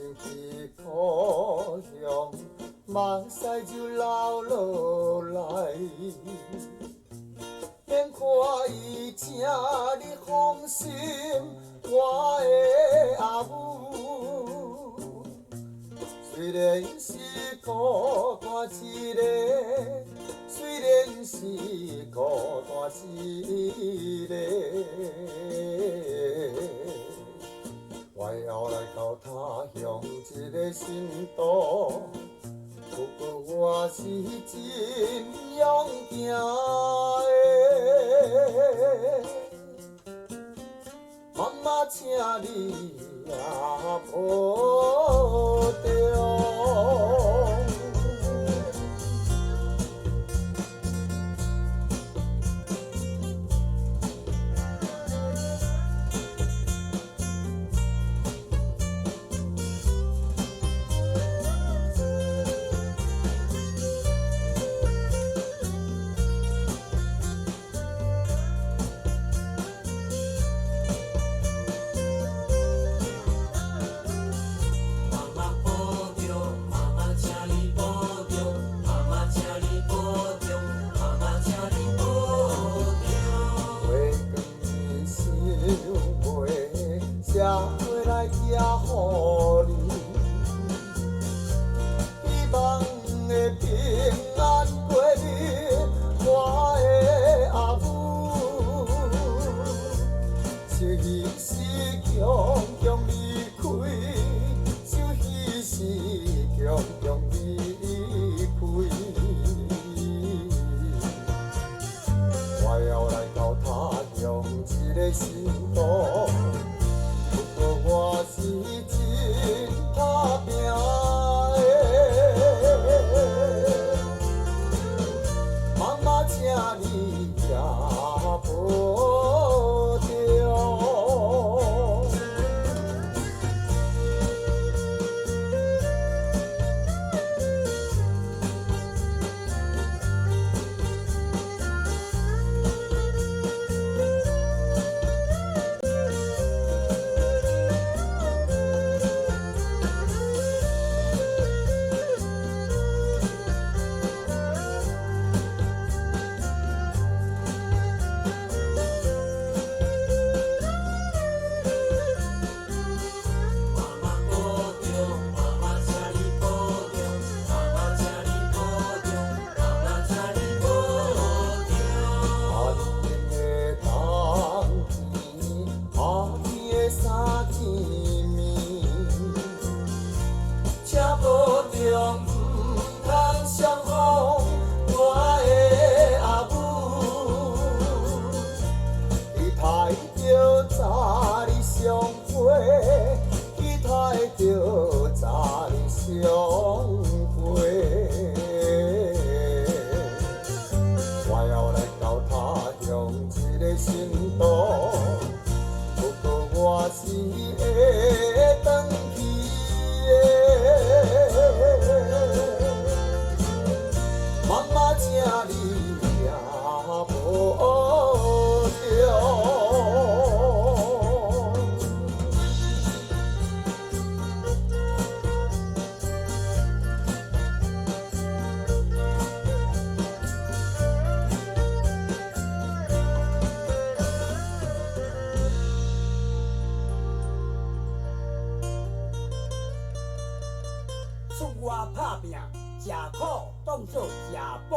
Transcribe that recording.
身去故乡，目屎就流落来。免看伊请你放心，我的阿母。虽然是孤单一个，虽然是孤单一个，我要来到他乡一个新都。不过我是真勇行的，妈妈，请你也保重。才回来寄予你，希望会平安过日。我的阿母，惜伊时强强离开，惜伊时强强离开。我要来到他乡一个新都。我是真打拼的，妈妈，请你也保重。着早日相会，我要来到他乡一个新都，不过我是会转去的，妈妈，请你也保重。出外打拼，吃苦当作吃补。